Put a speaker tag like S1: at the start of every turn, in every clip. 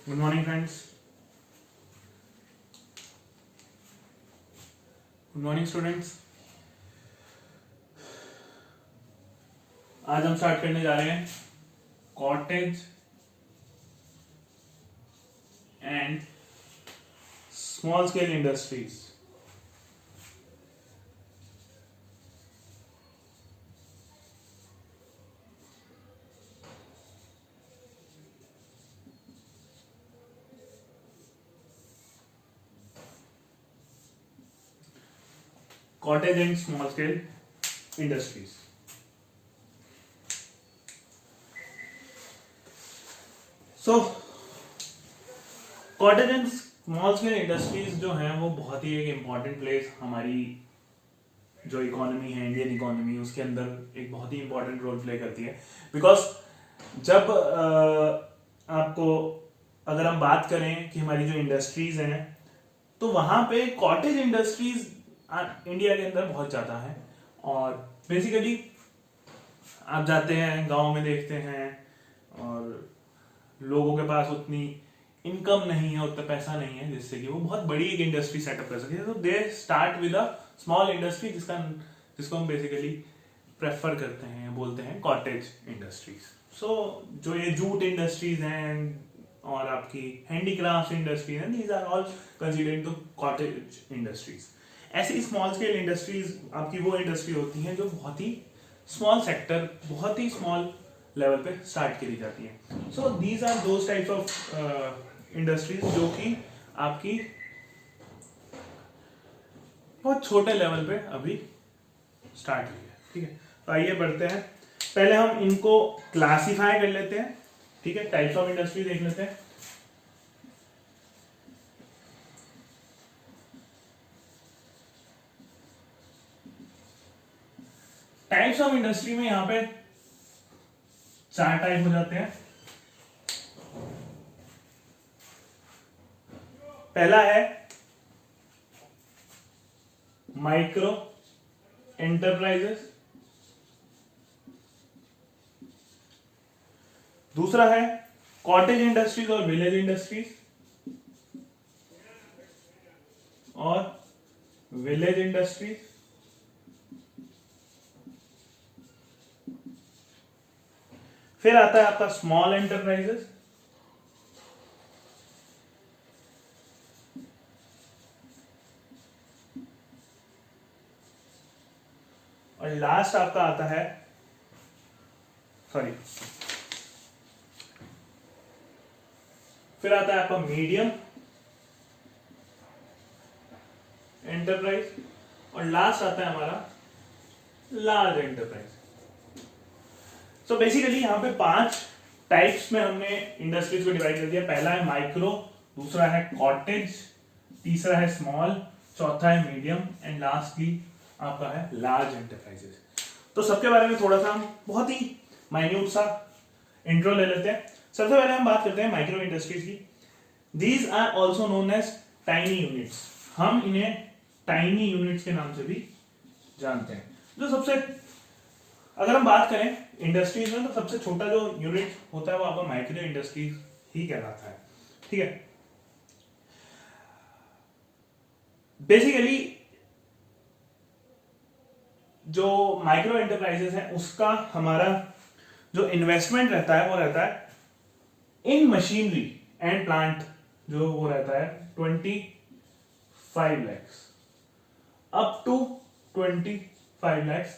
S1: Good morning friends, good morning students. आज हम start करने जा रहे हैं cottage and small scale industries. Cottage and small scale industries. So cottage and small scale industries जो हैं वो बहुत ही एक इम्पॉर्टेंट प्लेस हमारी जो इकोनॉमी है, इंडियन इकोनॉमी, उसके अंदर एक बहुत ही इम्पॉर्टेंट रोल प्ले करती है। बिकॉज जब आपको अगर हम बात करें कि हमारी जो इंडस्ट्रीज हैं तो वहां पे कॉटेज इंडस्ट्रीज इंडिया के अंदर बहुत ज्यादा है। और बेसिकली आप जाते हैं गांव में देखते हैं और लोगों के पास उतनी इनकम नहीं है, उतना पैसा नहीं है जिससे कि वो बहुत बड़ी एक इंडस्ट्री सेटअप कर सके। तो they start with a small industry जिसको हम बेसिकली प्रेफर करते हैं, बोलते हैं कॉटेज इंडस्ट्रीज। सो जो ये जूट इंडस्ट्रीज हैं और आपकी हैंडीक्राफ्ट इंडस्ट्रीज हैं, these are all considered to cottage industries. ऐसी स्मॉल स्केल इंडस्ट्रीज आपकी वो इंडस्ट्री होती हैं जो बहुत ही स्मॉल सेक्टर, बहुत ही स्मॉल लेवल पे स्टार्ट करी जाती है। So these are those types of industries जो कि आपकी बहुत छोटे लेवल पे अभी स्टार्ट हुई है। ठीक है, तो आइए बढ़ते हैं। पहले हम इनको क्लासिफाई कर लेते हैं। ठीक है, टाइप्स ऑफ इंडस्ट्री देख लेते हैं। टाइप्स ऑफ इंडस्ट्री में यहां पे 4 टाइप हो जाते हैं। पहला है माइक्रो एंटरप्राइजेस, दूसरा है कॉटेज इंडस्ट्रीज और विलेज इंडस्ट्रीज और विलेज इंडस्ट्रीज, फिर आता है आपका स्मॉल एंटरप्राइजेस, और लास्ट आपका आता है फिर आता है आपका मीडियम एंटरप्राइज और लास्ट आता है हमारा लार्ज एंटरप्राइज। सो बेसिकली यहां पे 5 टाइप्स में हमने इंडस्ट्रीज को डिवाइड कर दिया। पहला है माइक्रो, दूसरा है कॉटेज, तीसरा है स्मॉल, चौथा है मीडियम एंड लास्टली आपका है लार्ज एंटरप्राइजेस। तो सबके बारे में थोड़ा सा हम बहुत ही माइन्यूट सा इंट्रो ले लेते हैं। सबसे पहले हम बात करते हैं माइक्रो इंडस्ट्रीज की। These are also known as tiny units. हम इन्हें टाइनी यूनिट्स के नाम से भी जानते हैं। जो सबसे, अगर हम बात करें इंडस्ट्रीज में, तो सबसे छोटा जो यूनिट होता है वो आपका माइक्रो इंडस्ट्रीज ही कहलाता है। ठीक है, बेसिकली जो माइक्रो एंटरप्राइजेस है उसका हमारा जो इन्वेस्टमेंट रहता है वो रहता है इन मशीनरी एंड प्लांट, जो वो रहता है 25 lakhs अप टू 25 lakhs।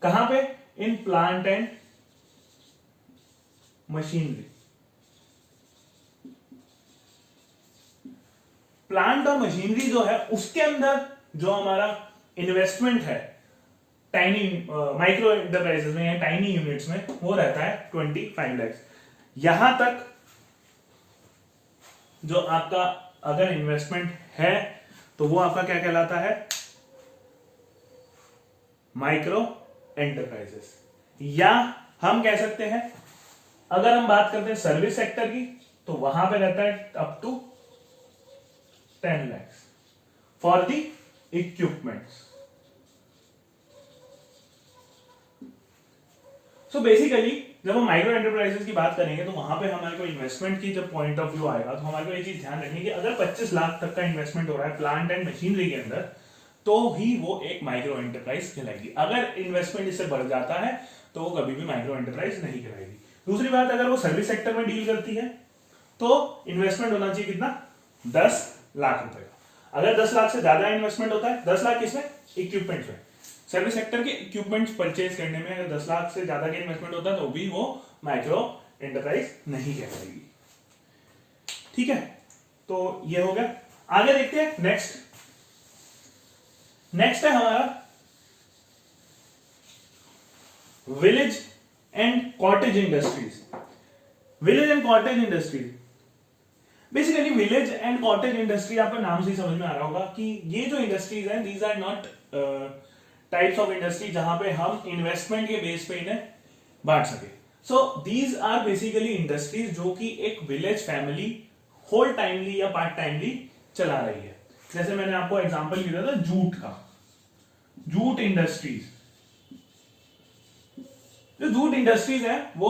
S1: कहां पे? In plant and machinery. Plant और मशीनरी जो है उसके अंदर जो हमारा इन्वेस्टमेंट है टाइनी माइक्रो एंटरप्राइजेस में या टाइनी यूनिट्स में, वो रहता है 25 lakhs। यहां तक जो आपका अगर इन्वेस्टमेंट है तो वो आपका क्या कहलाता है? Micro enterprises. या हम कह सकते हैं, अगर हम बात करते हैं सर्विस सेक्टर की, तो वहां पे रहता है up to 10 lakhs for the equipments. So basically जब हम माइक्रो एंटरप्राइजेस की बात करेंगे तो वहां पे हमारे को इन्वेस्टमेंट की जब पॉइंट ऑफ व्यू आएगा तो हमारे को ये चीज ध्यान रखनी है कि अगर 25 लाख तक का इन्वेस्टमेंट हो रहा है प्लांट एंड मशीनरी के अंदर तो ही वो एक माइक्रो एंटरप्राइज कहलाएगी। अगर इन्वेस्टमेंट इससे बढ़ जाता है तो वो कभी भी माइक्रो एंटरप्राइज नहीं कहलाएगी। दूसरी बात, अगर वो सर्विस सेक्टर में डील करती है तो इन्वेस्टमेंट होना चाहिए कितना, 10 लाख रुपए का। अगर 10 लाख से ज्यादा इन्वेस्टमेंट होता है, 10 लाख किसमें, इक्विपमेंट में, सर्विस सेक्टर के इक्विपमेंट्स परचेज करने में अगर 10 लाख से ज्यादा का इन्वेस्टमेंट होता है तो भी वो माइक्रो एंटरप्राइज नहीं कहलाएगी। ठीक है, तो ये हो गया। आगे देखते हैं नेक्स्ट है हमारा village and cottage industries. Village and cottage industries, basically village and cottage industry आपको नाम से ही समझ में आ रहा होगा कि ये जो इंडस्ट्रीज हैं these are not types of industry जहां पे हम इन्वेस्टमेंट के बेस पे इन्हें बांट सके। So these are basically industries जो कि एक विलेज फैमिली होल टाइमली या पार्ट टाइमली चला रही है। जैसे मैंने आपको एग्जांपल दिया था जूट का, जूट इंडस्ट्रीज। जो जूट इंडस्ट्रीज है वो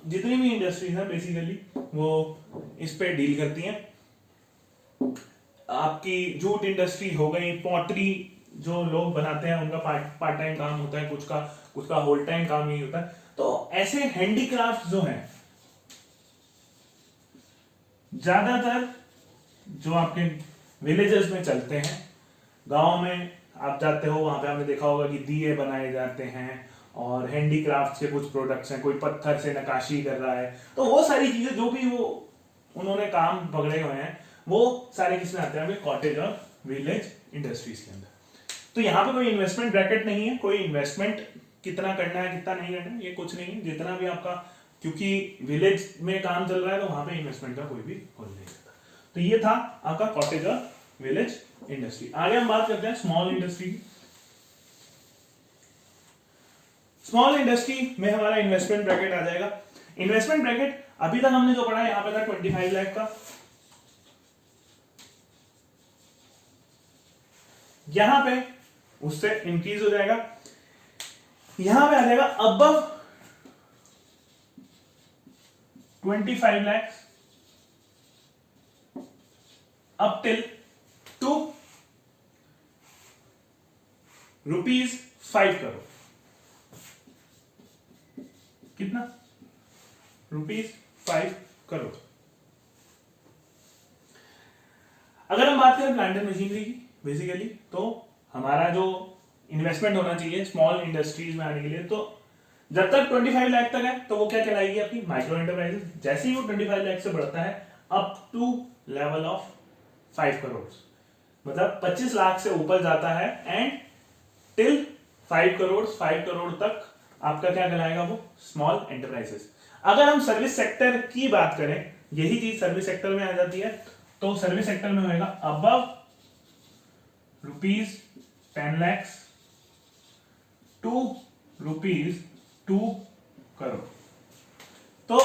S1: जितनी भी इंडस्ट्रीज है बेसिकली वो इस पे डील करती हैं। आपकी जूट इंडस्ट्री हो गई, पॉटरी जो लोग बनाते हैं उनका पार्ट टाइम काम होता है, कुछ का होल टाइम काम नहीं होता है। तो ऐसे हैंडीक्राफ्ट जो हैं ज्यादातर जो आपके विलेजेस में चलते हैं, गांव में आप जाते हो वहां पे आपने देखा होगा कि दिए बनाए जाते हैं और हैंडीक्राफ्ट के कुछ प्रोडक्ट्स हैं, कोई पत्थर से नक्काशी कर रहा है, तो वो सारी चीजें जो भी वो उन्होंने काम पकड़े हुए हैं वो सारे किसमें आते हैं, कॉटेज और विलेज इंडस्ट्रीज के अंदर। तो यहाँ पे कोई इन्वेस्टमेंट ब्रैकेट नहीं है, कोई इन्वेस्टमेंट कितना करना है कितना नहीं करना है ये कुछ नहीं है, जितना भी आपका, क्योंकि विलेज में काम चल रहा है तो वहां पे इन्वेस्टमेंट का कोई भी रोल नहीं रहता। तो ये था आपका कॉटेज और विलेज इंडस्ट्री। आगे हम बात करते हैं स्मॉल इंडस्ट्री की। स्मॉल इंडस्ट्री में हमारा इन्वेस्टमेंट ब्रैकेट आ जाएगा। इन्वेस्टमेंट ब्रैकेट अभी तक हमने जो पढ़ा है यहां पे था 25 लाख का, यहां पे उससे इंक्रीज हो जाएगा, यहां पे आ जाएगा above 25 lakh up till two ₹5 crore. कितना, ₹5 करोड़। अगर हम बात करें प्लांट एंड मशीनरी की बेसिकली तो हमारा जो इन्वेस्टमेंट होना चाहिए स्मॉल इंडस्ट्रीज में आने के लिए, तो जब तक 25 लाख तक है तो वो क्या कहलाएगी, आपकी माइक्रो एंटरप्राइजेस। जैसे ही वो 25 लाख से बढ़ता है up to level of 5 crore, मतलब 25 लाख से ऊपर जाता है एंड टिल 5 करोड़ तक आपका क्या कहलाएगा, वो स्मॉल एंटरप्राइजेस। अगर हम सर्विस सेक्टर की बात करें, यही चीज सर्विस सेक्टर में आ जाती है, तो सर्विस सेक्टर में होगा अबव ₹10 लाख टू ₹2 करोड़। तो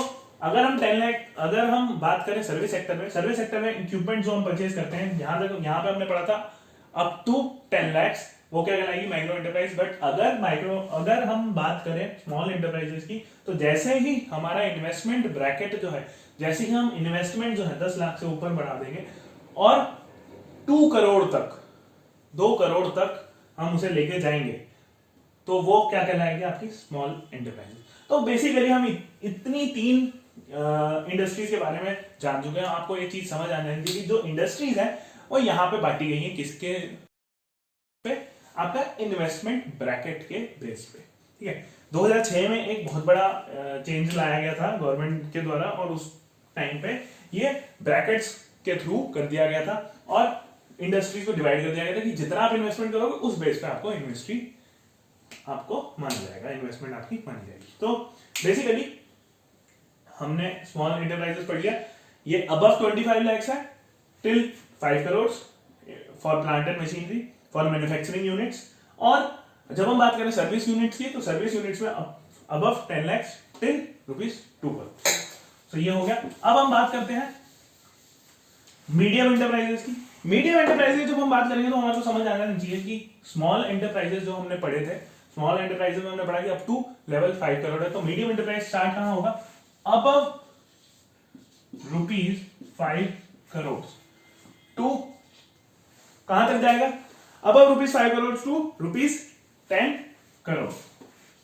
S1: अगर हम 10 लाख, अगर हम बात करें सर्विस सेक्टर में इक्विपमेंट जो हम परचेज करते हैं, यहां पे हमने पढ़ा था अप टू 10 लाख वो क्या कहलाएगी, माइक्रो एंटरप्राइज। बट अगर हम बात करें स्मॉल एंटरप्राइजेस की, तो जैसे ही हमारा इन्वेस्टमेंट ब्रैकेट जो है, जैसे ही हम इन्वेस्टमेंट जो है 10 लाख से ऊपर बढ़ा देंगे और 2 करोड़ तक, 2 करोड़ तक हम उसे लेके जाएंगे, तो वो क्या कहलाएगी, आपकी स्मॉल एंटरप्राइज। तो बेसिकली हम इतनी 3 इंडस्ट्रीज के बारे में जान चुके हैं। आपको एक चीज समझ आना चाहिए कि जो इंडस्ट्रीज है वो यहाँ पे बांटी गई है किसके पे, आपका इन्वेस्टमेंट ब्रैकेट के बेस पे। ठीक है, 2006 में एक बहुत बड़ा चेंज लाया गया था गवर्नमेंट के द्वारा और उस टाइम पे ये ब्रैकेट्स के थ्रू कर दिया गया था और इंडस्ट्रीज को डिवाइड कर दिया गया था कि जितना आप इन्वेस्टमेंट करोगे उस बेस पे आपको इंडस्ट्री आपको माना जाएगा, इन्वेस्टमेंट आपकी मानी जाएगी। तो बेसिकली हमने स्मॉल एंटरप्राइजेस पढ़ लिया, ये अबव 25 लाख है till 5 crore for plant and machinery for manufacturing units. और जब हम बात करें सर्विस यूनिट्स की, तो सर्विस यूनिट्स में अबव 10 लाख टिल ₹2 करोड़। तो ये हो गया। अब हम बात करते हैं मीडियम एंटरप्राइजेस की। मीडियम एंटरप्राइजेस जब हम बात करेंगे तो हमारे को समझ आना चाहिए कि स्मॉल एंटरप्राइजेस जो हमने पढ़े थे, स्मॉल एंटरप्राइजेस में हमने पढ़ा कि अप टू लेवल 5 करोड़ है। तो मीडियम एंटरप्राइज स्टार्ट कहां होगा? अबव ₹5 करोड़ टू कहां तक जाएगा? Above ₹5 crore to ₹10 crore.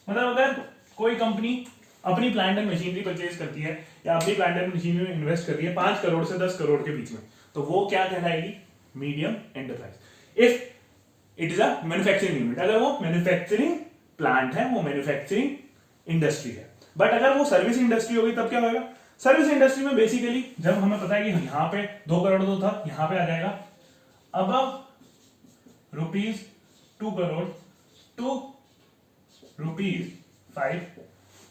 S1: मतलब अगर कोई कंपनी अपनी प्लांट एंड मशीनरी परचेज करती है या अपनी प्लांट एंड मशीनरी में इन्वेस्ट कर रही है 5 करोड़ से 10 करोड़ के बीच में, तो वो क्या कहलाएगी? Medium enterprise. If it is a manufacturing unit, अगर वो मैन्युफैक्चरिंग प्लांट है, वो मैन्युफैक्चरिंग इंडस्ट्री है। बट अगर वो सर्विस इंडस्ट्री होगी तब क्या होगा? सर्विस इंडस्ट्री में बेसिकली जब हमें पता है कि यहां पे 2 करोड़ तो था, यहां पे आ जाएगा अबव ₹2 करोड़ टू ₹5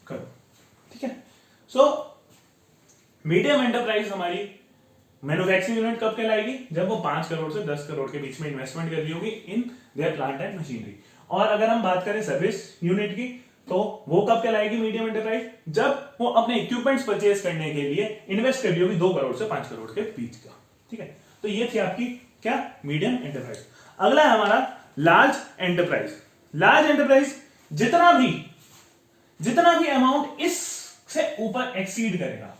S1: करोड़। ठीक है। सो मीडियम एंटरप्राइज हमारी मैन्युफैक्चरिंग यूनिट कब कहलाएगी? जब वो 5 करोड़ से 10 करोड़ के बीच में इन्वेस्टमेंट कर रही होगी in their plant and machinery. और अगर हम बात करें सर्विस यूनिट की, तो वो कब कहलाएगी मीडियम एंटरप्राइज? जब वो अपने इक्विपमेंट्स परचेज करने के लिए इन्वेस्ट कर रही होगी 2 करोड़ से 5 करोड़ के बीच का। ठीक है। तो ये थी आपकी क्या? Medium enterprise. अगला है हमारा लार्ज एंटरप्राइज। लार्ज एंटरप्राइज जितना भी अमाउंट इससे ऊपर एक्सीड करेगा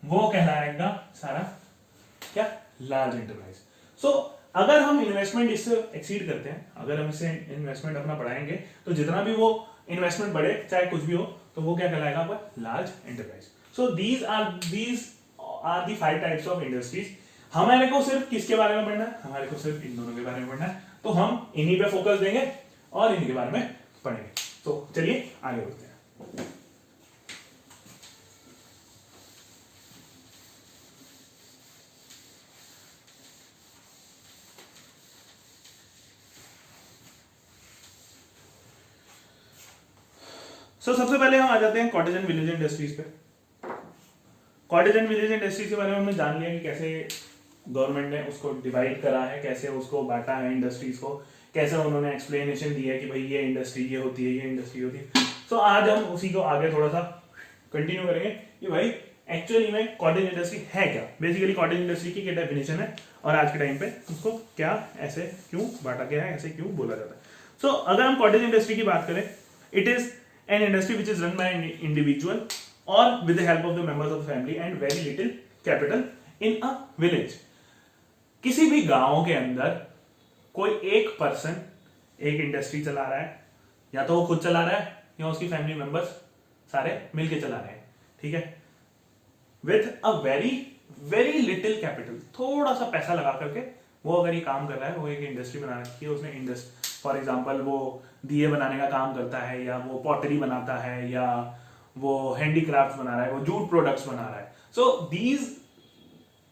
S1: वो कहलाएगा सारा क्या? Large enterprise. सो अगर हम इन्वेस्टमेंट इससे एक्सीड करते हैं, अगर हम इससे इन्वेस्टमेंट अपना बढ़ाएंगे, तो जितना भी वो इन्वेस्टमेंट बढ़े चाहे कुछ भी हो, तो वो क्या कहलाएगा आपका? Large enterprise. So these are the 5 types of industries. हमारे को सिर्फ किसके बारे में पढ़ना है? हमारे को सिर्फ इन दोनों के बारे में पढ़ना है। तो हम इन्हीं पे फोकस देंगे और इन्हीं के बारे में पढ़ेंगे। तो चलिए आगे बढ़ते हैं। सबसे पहले हम आ जाते हैं कॉटेज एंड विलेज इंडस्ट्रीज पे। कॉटेज एंड विलेज इंडस्ट्रीज के बारे में हमने जान लिया कि कैसे गवर्नमेंट ने उसको डिवाइड करा है, कैसे उसको बांटा है इंडस्ट्रीज को, कैसे उन्होंने एक्सप्लेनेशन दी है कि भाई ये इंडस्ट्री ये होती है, ये इंडस्ट्री होती है। सो आज हम उसी को आगे थोड़ा सा कंटिन्यू करेंगे कि भाई एक्चुअली में कॉटेज इंडस्ट्री है क्या। बेसिकली कॉटेज इंडस्ट्री की क्या डेफिनेशन है और आज के टाइम पे उसको क्या ऐसे क्यों बांटा गया है, ऐसे क्यों बोला जाता है। सो अगर हम कॉटेज इंडस्ट्री की बात करें, it is an industry which is run by an individual or with the help of the members of the family and very little capital in a village। किसी भी गांव के अंदर कोई एक पर्सन एक इंडस्ट्री चला रहा है, या तो वो खुद चला रहा है या उसकी फैमिली मेंबर्स सारे मिलके चला रहे हैं। ठीक है। With a very very little capital, थोड़ा सा पैसा लगा करके वो अगर ये काम कर रहा है, वो एक इंडस्ट्री बना रखी है उसने। फॉर एग्जाम्पल वो दिए बनाने का काम करता है, या वो पॉटरी बनाता है, या वो हैंडीक्राफ्ट बना रहा है, वो जूट प्रोडक्ट्स बना रहा है। So these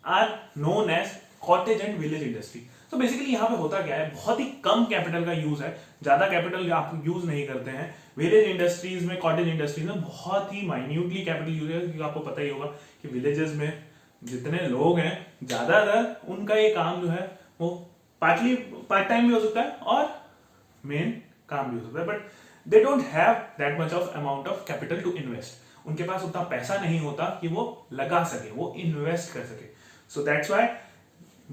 S1: are known as cottage and village industry. तो बेसिकली यहाँ पे होता क्या है, बहुत ही कम कैपिटल का यूज है, ज्यादा कैपिटल आप यूज नहीं करते हैं। विलेज इंडस्ट्रीज में, कॉटेज इंडस्ट्रीज में बहुत ही माइन्यूटली कैपिटल यूज है, क्योंकि आपको पता ही होगा कि विलेजेस में जितने लोग हैं ज्यादातर उनका ये काम जो है वो पार्ट टाइम भी हो सकता है और मेन काम भी हो सकता है, but they don't have that much of amount of capital to invest. उनके पास उतना पैसा नहीं होता कि वो लगा सके, वो इन्वेस्ट कर सके। सो दैट्स व्हाई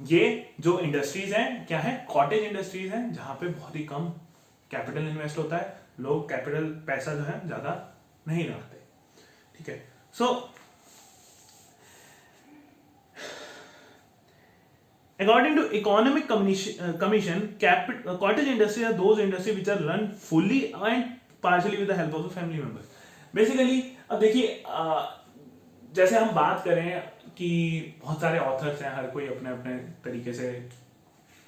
S1: ये जो इंडस्ट्रीज हैं क्या है, कॉटेज इंडस्ट्रीज हैं, जहां पे बहुत ही कम कैपिटल इन्वेस्ट होता है, लोग कैपिटल पैसा जो है ज्यादा नहीं लगाते। ठीक है। सो according to economic commission, cottage industry are those industries which are run fully and partially with the help of the family members। Basically अब देखिए, जैसे हम बात करें कि बहुत सारे ऑथर्स हैं, हर कोई अपने अपने तरीके से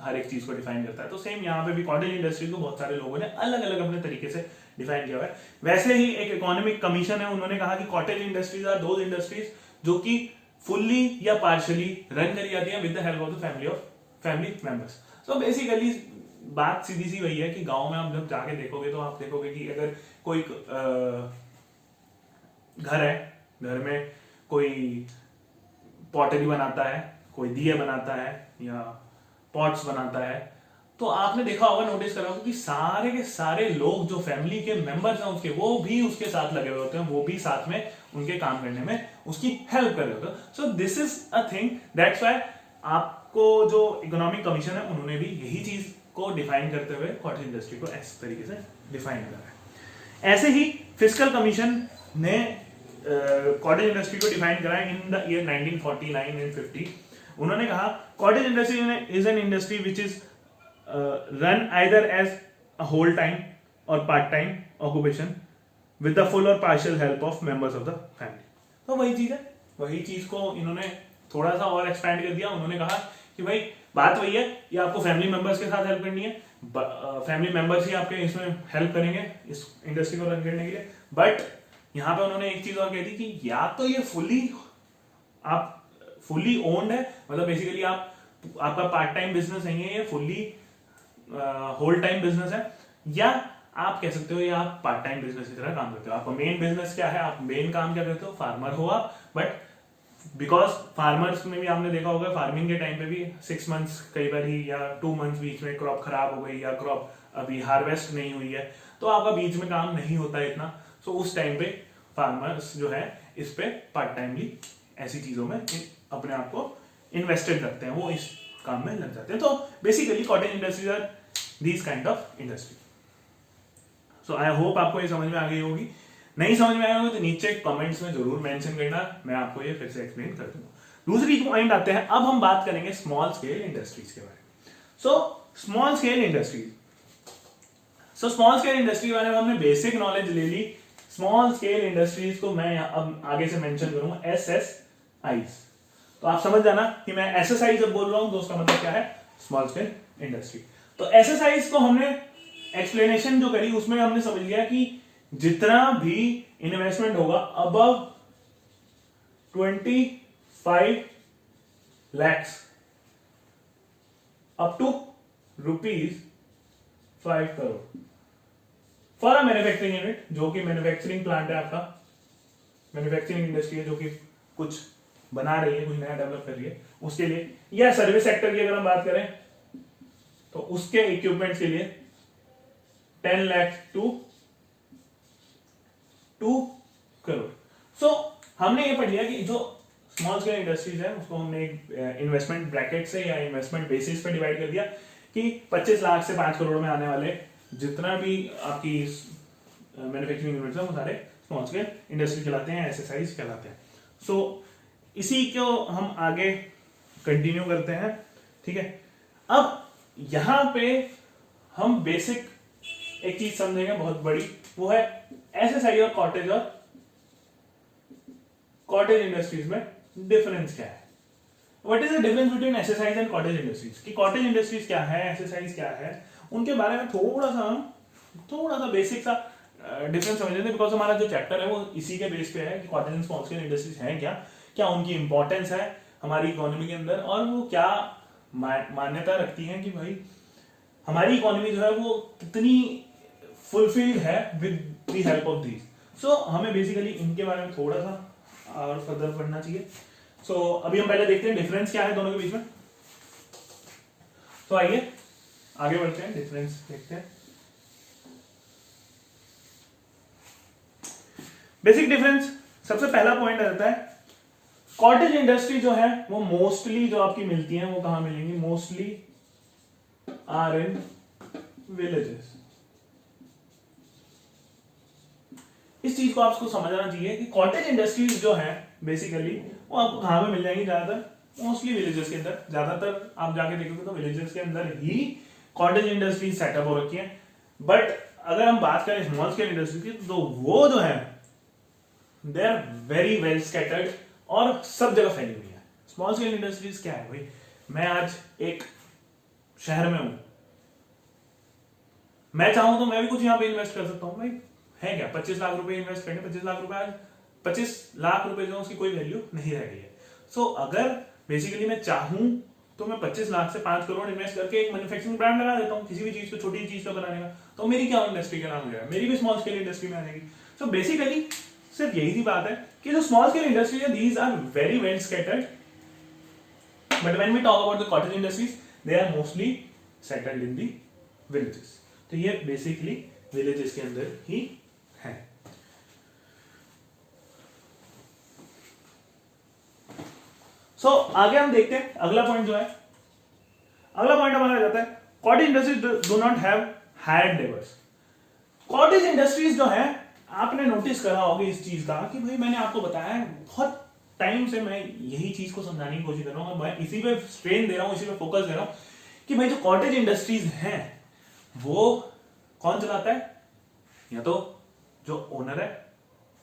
S1: हर एक चीज को डिफाइन करता है, तो सेम यहाँ पे भी कॉटेज इंडस्ट्री को बहुत सारे लोगों ने अलग अलग अपने तरीके से डिफाइन किया हुआ है। वैसे ही एक इकोनॉमिक कमीशन है, उन्होंने कहा कि cottage industries are those industries जो कि फुल्ली या पार्शियली रन करी जाती है with the help of the family members. So basically बात सीधी सी वही है कि गांव में आप जब जाके देखोगे तो आप देखोगे कि अगर कोई घर है, घर में कोई पॉटरी बनाता है, कोई दिए बनाता है या पॉट्स बनाता है, तो आपने देखा होगा, नोटिस करा होगा कि सारे के सारे लोग जो फैमिली के मेंबर्स हैं उसके, वो भी उसके साथ लगे हुए होते हैं, वो भी साथ में उनके काम करने में उसकी हेल्प कर रहे होते हैं। So this is a thing, that's why आपको जो इकोनॉमिक कमीशन है उन्होंने भी यही चीज को डिफाइन करते हुए कॉटेज इंडस्ट्री को इस तरीके से डिफाइन करा है। ऐसे ही फिस्कल कमीशन ने कॉटेज इंडस्ट्री को डिफाइन करा इन द ईयर 1949 एंड 50। उन्होंने कहा cottage industry is an industry which is run either as a whole time और part time occupation with the full और partial help of members of the family. तो वही चीज है, वही चीज को इन्होंने थोड़ा सा और एक्सपैंड कर दिया। उन्होंने कहा कि भाई बात वही है, ये आपको फैमिली मेंबर्स के साथ हेल्प करनी है, फैमिली मेंबर्स ही आपके इसमें हेल्प करेंगे इस इंडस्ट्री को रन करने के लिए। बट यहाँ पे उन्होंने एक चीज और कह दी कि या तो ये फुली ओन्ड है, मतलब बेसिकली आपका पार्ट टाइम बिजनेस नहीं है, ये फुली होल टाइम बिजनेस है, या आप कह सकते हो ये आप पार्ट टाइम बिजनेस की तरह काम करते हो। आपका मेन बिजनेस क्या है, आप मेन काम क्या करते हो, फार्मर हो आप। बट बिकॉज फार्मर्स में भी आपने देखा होगा फार्मिंग के टाइम पे भी 6 मंथ्स कई बार ही या 2 मंथ्स बीच में क्रॉप खराब हो गई या क्रॉप अभी हार्वेस्ट नहीं हुई है, तो आपका बीच में काम नहीं होता इतना। सो उस टाइम पे फार्मर्स जो है इस पे पार्ट टाइमली ऐसी चीजों में अपने आप को इन्वेस्टेड रखते हैं, वो इस काम में लग जाते हैं। तो basically cottage industries are these kind of industry. So I hope आपको ये समझ में आ गई होगी। नहीं समझ में आया होगा तो नीचे कमेंट्स में जरूर मेंशन करना, मैं आपको ये फिर से एक्सप्लेन कर दूंगा। दूसरी पॉइंट आते हैं, अब हम बात करेंगे स्मॉल स्केल इंडस्ट्रीज के बारे में। So small scale industries, small scale industry के बारे में हमने बेसिक नॉलेज ले ली। स्मॉल स्केल इंडस्ट्रीज को मैं अब आगे से मेंशन करूंगा SSIs। तो आप समझ जाना कि मैं SSI जब बोल रहा हूं तो उसका मतलब क्या है, स्मॉल स्केल इंडस्ट्री। तो SSIs को हमने एक्सप्लेनेशन जो करी उसमें हमने समझ लिया कि जितना भी इन्वेस्टमेंट होगा above 25 lakhs up to ₹5 crore for a manufacturing unit, जो कि मैन्युफैक्चरिंग प्लांट है आपका, मैन्युफैक्चरिंग इंडस्ट्री है जो कि कुछ बना रही है, कुछ नया डेवलप कर रही है उसके लिए, या सर्विस सेक्टर की अगर हम बात करें तो उसके इक्विपमेंट्स के लिए 10 लाख टू 2 करोड़। सो हमने ये पढ़ लिया कि जो स्मॉल स्केल इंडस्ट्रीज है उसको हमने एक इन्वेस्टमेंट ब्रैकेट से या इन्वेस्टमेंट बेसिस पे डिवाइड कर दिया कि 25 लाख से 5 करोड़ में आने वाले जितना भी आपकी मैन्युफैक्चरिंग यूनिट्स है वो सारे स्मॉल स्केल इंडस्ट्री कहलाते हैं, SSIs कहलाते हैं। सो इसी को हम आगे कंटिन्यू करते हैं, ठीक है। अब यहां पे हम बेसिक एक चीज समझेंगे बहुत बड़ी, वो है SSI और कॉटेज इंडस्ट्रीज में डिफरेंस क्या है। What is the difference between SSIs and cottage industries, कि कॉटेज इंडस्ट्रीज क्या है, SSIs क्या है, उनके बारे में थोड़ा सा बेसिक सा डिफरेंस समझ लेते हैं। बिकॉज हमारा जो चैप्टर है वो इसी के बेस पे है कि cottage and small scale industries हैं क्या उनकी इंपॉर्टेंस है हमारी इकोनॉमी के अंदर, और वो क्या मान्यता रखती है कि भाई हमारी इकोनॉमी जो है वो कितनी फुलफिल्ड है with the help of these. So हमें बेसिकली इनके बारे में थोड़ा सा और फर्दर पढ़ना चाहिए। सो अभी हम पहले देखते हैं डिफरेंस क्या है दोनों के बीच में। तो आइए आगे बढ़ते हैं, डिफरेंस देखते हैं। बेसिक डिफरेंस, सबसे पहला पॉइंट रहता है कॉटेज इंडस्ट्री जो है वो मोस्टली जो आपकी मिलती है वो कहां मिलेंगी, मोस्टली आर इन विलेजेस। इस चीज को आपको समझना चाहिए कि कॉटेज इंडस्ट्रीज जो है बेसिकली वो आपको कहां पे मिल जाएंगी, ज्यादातर मोस्टली विलेजेस के अंदर। ज्यादातर आप जाके देखोगे तो विलेजेस के अंदर ही कॉटेज इंडस्ट्री सेटअप हो रखी है। बट अगर हम बात करें स्मॉल स्केल इंडस्ट्री की तो वो जो है they are very well scattered और सब जगह फैली हुई है। स्मॉल स्केल इंडस्ट्रीज क्या है भाई, मैं आज एक शहर में हूं, मैं चाहूं तो मैं भी कुछ यहां पे इन्वेस्ट कर सकता हूं भाई, है क्या 25 लाख रुपए इन्वेस्ट करने, 25 लाख रुपए आज 25 लाख रुपए जो उसकी कोई वैल्यू नहीं रह गई है। सो अगर बेसिकली मैं चाहूं तो मैं 25 लाख से 5 करोड़ इन्वेस्ट करके एक मैन्युफैक्चरिंग ब्रांड लगा देता हूं किसी भी चीज को, छोटी चीज को बनाने का, तो मेरी क्या इंडस्ट्री का नाम हो जाएगा, मेरी भी स्मॉल स्केल इंडस्ट्री में आ जाएगी। सो बेसिकली सिर्फ यही सी बात है कि जो स्मॉल स्केल इंडस्ट्री है these are very well scattered, but when we talk about the cottage industries they are mostly settled in the villages. तो ये बेसिकली विलेजेस के अंदर ही है। सो आगे हम देखते हैं अगला पॉइंट जो है, अगला पॉइंट हमारा आ जाता है cottage industries do not have hired labours. Cottage industries जो है, आपने नोटिस करा होगा इस चीज का कि भाई मैंने आपको बताया है, बहुत टाइम से मैं यही चीज को समझाने की कोशिश कर रहा हूँ, मैं इसी पे स्ट्रेन दे रहा हूँ, इसी पे फोकस दे रहा हूँ कि भाई जो कॉटेज इंडस्ट्रीज हैं वो कौन चलाता है? या तो जो ओनर है,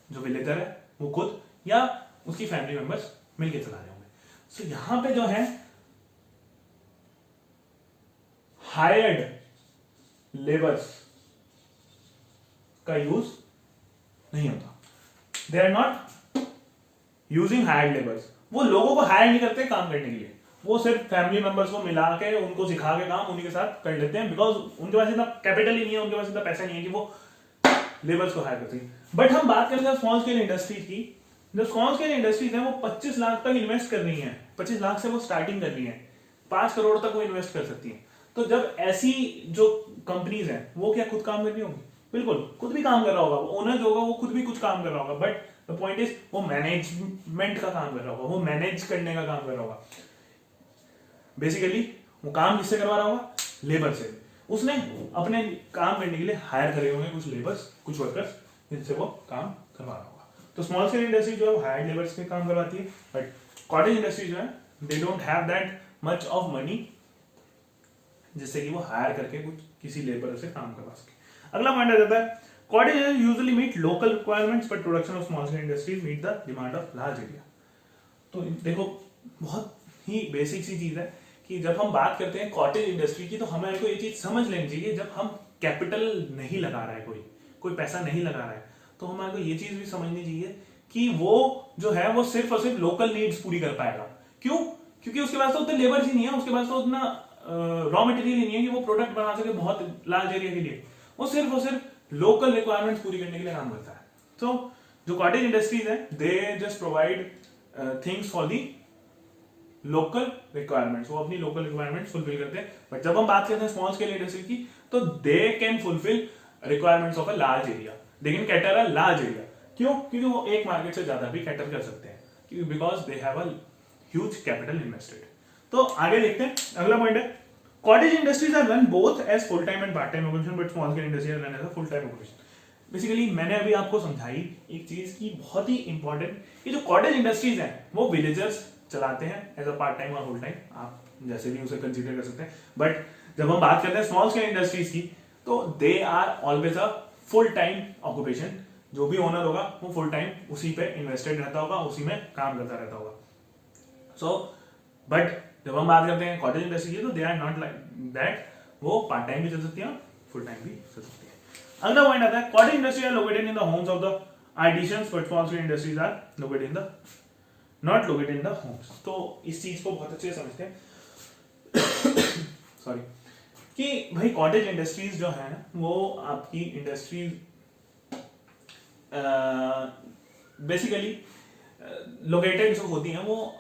S1: जो विलेजर है वो खुद, या उसकी फैमिली मेंबर्स मिलके चला रहे होंगे। सो यहां पे जो है हायर्ड लेबर्स का यूज नहीं होता। They are not using hired labours. वो लोगों को हायर नहीं करते काम करने के लिए, वो सिर्फ फैमिली मेंबर्स को मिला के उनको सिखा के काम उन्हीं के साथ कर लेते हैं, बिकॉज उनके पास इतना कैपिटल ही नहीं है, उनके पास इतना पैसा नहीं है कि वो लेबर्स को हायर कर सकें। बट हम बात करें स्मॉल स्केल इंडस्ट्रीज की, जो स्मॉल स्केल इंडस्ट्रीज है वो 25 लाख तक इन्वेस्ट कर रही है, 25 लाख से वो स्टार्टिंग कर रही है, 5 करोड़ तक वो इन्वेस्ट कर सकती है। तो जब ऐसी जो कंपनीज हैं वो क्या खुद काम कर रही होंगी? बिल्कुल खुद भी काम कर रहा होगा, ओनर जो होगा वो खुद भी कुछ काम कर रहा होगा, बट द पॉइंट इज वो मैनेजमेंट का काम कर रहा होगा, वो मैनेज करने का काम कर रहा होगा। बेसिकली वो काम किससे करवा रहा होगा? लेबर से। उसने अपने काम करने के लिए हायर करे होंगे कुछ लेबर्स, कुछ वर्कर्स, जिनसे वो काम करवा रहा होगा। तो स्मॉल स्केल इंडस्ट्री जो है हायर लेबर्स के काम करवाती है, बट कॉटेज इंडस्ट्री जो है दे don't have that much of money जिससे कि वो हायर करके कुछ किसी लेबर से काम करवा सके। अगला पॉइंट आ जाता है, cottage usually meet local requirements but production of small scale industries meet the demand of large area. तो देखो बहुत ही बेसिक सी चीज है कि जब हम बात करते हैं कॉटेज इंडस्ट्री की, तो हमें को ये चीज समझ लेनी चाहिए, जब हम कैपिटल नहीं लगा रहा है, कोई पैसा नहीं लगा रहा है, तो हमारे को ये चीज भी समझनी चाहिए कि वो जो है वो सिर्फ और सिर्फ लोकल नीड्स पूरी कर पाएगा। क्यों? क्योंकि उसके पास तो उतने लेबर ही नहीं है, उसके पास तो उतना रॉ मटेरियल ही नहीं है कि वो प्रोडक्ट बना सके बहुत लार्ज एरिया के लिए। वो सिर्फ और सिर्फ लोकल रिक्वायरमेंट्स पूरी करने के लिए काम करता है। तो जो कॉटेज इंडस्ट्रीज है they just provide things for the local requirements, वो अपनी लोकल रिक्वायरमेंट्स फुलफिल करते हैं। बट जब हम बात करते हैं स्मॉल स्केल इंडस्ट्री की, तो they can fulfil requirements of a large area, they can cater a large area. क्यों? क्योंकि वो एक मार्केट से ज्यादा भी कैटर कर सकते हैं, क्योंकि because they have a huge capital invested. तो आगे देखते हैं, अगला पॉइंट है, cottage industries are run both as full time and part time occupation but small scale industry are run as a full time occupation. Basically मैंने अभी आपको समझाई एक चीज की बहुत ही इंपॉर्टेंट, कि जो कॉटेज इंडस्ट्रीज हैं वो विलेजर्स चलाते हैं एज अ पार्ट टाइम और फुल टाइम, आप जैसे भी उसे कंसीडर कर सकते हैं। बट जब हम बात करते हैं स्मॉल स्केल इंडस्ट्रीज की, तो they are always a full time occupation. जो भी ओनर होगा वो फुल टाइम उसी पे इन्वेस्टेड रहता होगा, उसी में काम करता रहता होगा। सो बट जब हम बात करते हैं कॉटेज इंडस्ट्री की, तो they are not like that, वो पार्ट टाइम भी चल सकती है फुल टाइम भी चल सकती है। अगला पॉइंट आता है, cottage industry are located in the homes of the artisans but small scale industries are located in the not located in the homes. तो इस चीज को बहुत अच्छे से समझते हैं सॉरी, कि भाई कॉटेज इंडस्ट्रीज जो है वो आपकी इंडस्ट्रीज बेसिकली लोकेटेड जो होती हैं, वो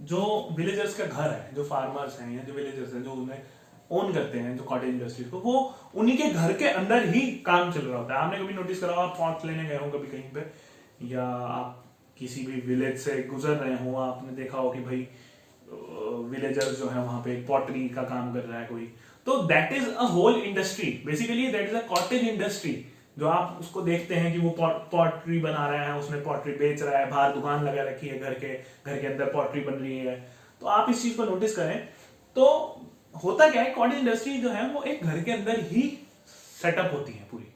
S1: जो विलेजर्स का घर है, जो फार्मर्स हैं या जो विलेजर्स हैं जो उन्हें ओन करते हैं जो कॉटेज इंडस्ट्रीज को, वो उन्हीं के घर के अंदर ही काम चल रहा होता है। आपने कभी नोटिस करा, आप पॉट लेने गए हो कभी कहीं पे, या आप किसी भी विलेज से गुजर रहे हो, आपने देखा हो कि भाई विलेजर्स जो है वहां पे पॉटरी का काम कर रहा है कोई, तो that is a whole industry. Basically that is a cottage industry. जो आप उसको देखते हैं कि वो पॉटरी बना रहा है, उसमें पॉटरी बेच रहा है, बाहर दुकान लगा रखी है, घर के अंदर पॉटरी बन रही है, तो आप इस चीज को नोटिस करें तो होता क्या है, कॉटेज इंडस्ट्री जो है वो एक घर के अंदर ही सेटअप होती है पूरी।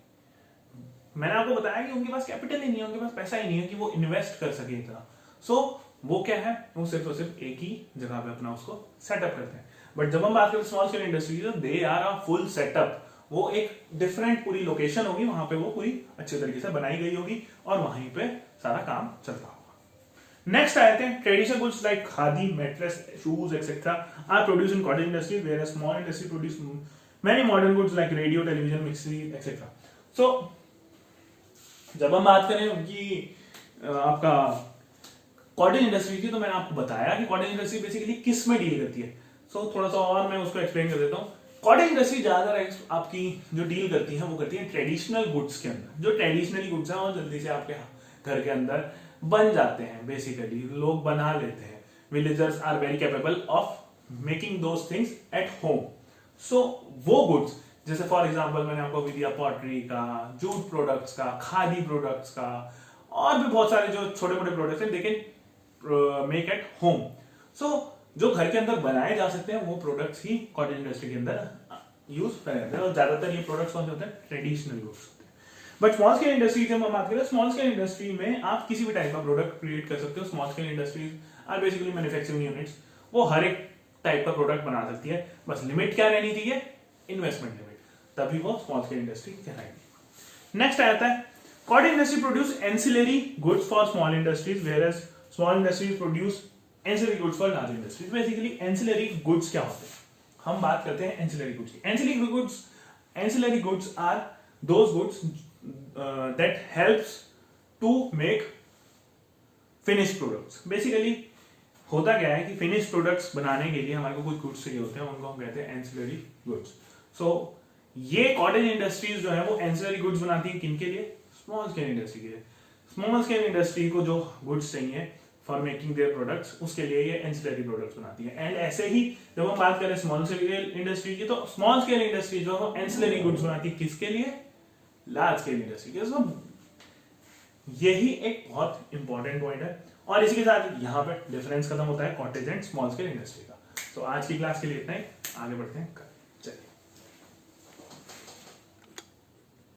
S1: मैंने आपको बताया कि उनके पास कैपिटल ही नहीं है, उनके पास पैसा ही नहीं है कि वो इन्वेस्ट कर सके इतना। सो वो क्या है, वो सिर्फ और सिर्फ एक ही जगह पे अपना उसको सेटअप करते हैं। बट जब हम बात करते हैं small scale industry, they are a full setup. वो एक डिफरेंट पूरी लोकेशन होगी, वहां पे वो पूरी अच्छे तरीके से बनाई गई होगी और वहीं पे सारा काम चल रहा होगा। नेक्स्ट आते हैं, traditional goods like khadi, mattress, shoes etcetera are produce in cottage industry where small industry produce many modern goods like radio, television, mixie etcetera. So जब हम बात करें उनकी आपका कॉटेज इंडस्ट्री की, तो मैंने आपको बताया कि कॉटेज इंडस्ट्री बेसिकली किस में डील करती है। सो थोड़ा सा और मैं उसको एक्सप्लेन कर देता हूँ। कॉटेज इंडस्ट्री ज्यादातर आपकी जो डील करती है वो करती है ट्रेडिशनल गुड्स के अंदर। जो ट्रेडिशनली गुड्स हैं वो जल्दी से आपके घर के अंदर बन जाते हैं, बेसिकली लोग बना लेते हैं। Villagers are very capable of making those things at home. So वो गुड्स, जैसे फॉर एग्जांपल मैंने आपको भी दिया पॉटरी का, जूट प्रोडक्ट्स का, खादी प्रोडक्ट्स का, और भी बहुत सारे जो छोटे मोटे प्रोडक्ट्स हैं they can make at home. So जो घर के अंदर बनाए जा सकते हैं वो प्रोडक्ट्स ही कॉटेज इंडस्ट्री के अंदर यूज करे जाते हैं, और ज्यादातर ये प्रोडक्ट्स कौन से होते हैं, ट्रेडिशनल गुड्स होते हैं। बट स्मॉल स्केल इंडस्ट्री जब हम बात करें, स्मॉल स्केल इंडस्ट्री में आप किसी भी टाइप का प्रोडक्ट क्रिएट कर सकते हो। Small scale industries are basically manufacturing units, वो हर एक टाइप का प्रोडक्ट बना सकती है, बस लिमिट क्या रहनी चाहिए, इन्वेस्टमेंट लिमिट, तभी वो स्मॉल स्केल इंडस्ट्री कहलाएगी। नेक्स्ट आता है cottage industry produce ancillary goods for small industries, whereas small industries produce ancillary goods for large industries. Basically ancillary goods क्या होते हैं, हम बात करते हैं एंसिलरी गुड्स की। Ancillary goods are those goods that helps to make finish products. Basically होता क्या है कि फिनिश प्रोडक्ट्स बनाने के लिए हमारे को कुछ गुड्स चाहिए होते हैं, उनको हम कहते हैं एंसिलरी गुड्स। सो ये कॉटेज इंडस्ट्रीज जो है वो एंसिलरी गुड्स बनाती है, किनके लिए, स्मॉल स्केल इंडस्ट्री के लिए। स्मॉल स्केल इंडस्ट्री को जो गुड्स चाहिए फॉर मेकिंग देयर प्रोडक्ट्स, उसके लिए ये एंसिलरी प्रोडक्ट्स बनाती है। एंड ऐसे ही जब हम बात करें स्मॉल स्केल इंडस्ट्री की, तो स्मॉल स्केल इंडस्ट्री जो है एंसिलरी गुड्स बनाती है किसके लिए, लार्ज स्केल इंडस्ट्री के। सो यही एक बहुत इंपॉर्टेंट पॉइंट है, और इसी के साथ यहाँ पे डिफरेंस खत्म होता है cottage and small scale industry का। तो आज की क्लास के लिए इतना ही, आगे बढ़ते हैं कल।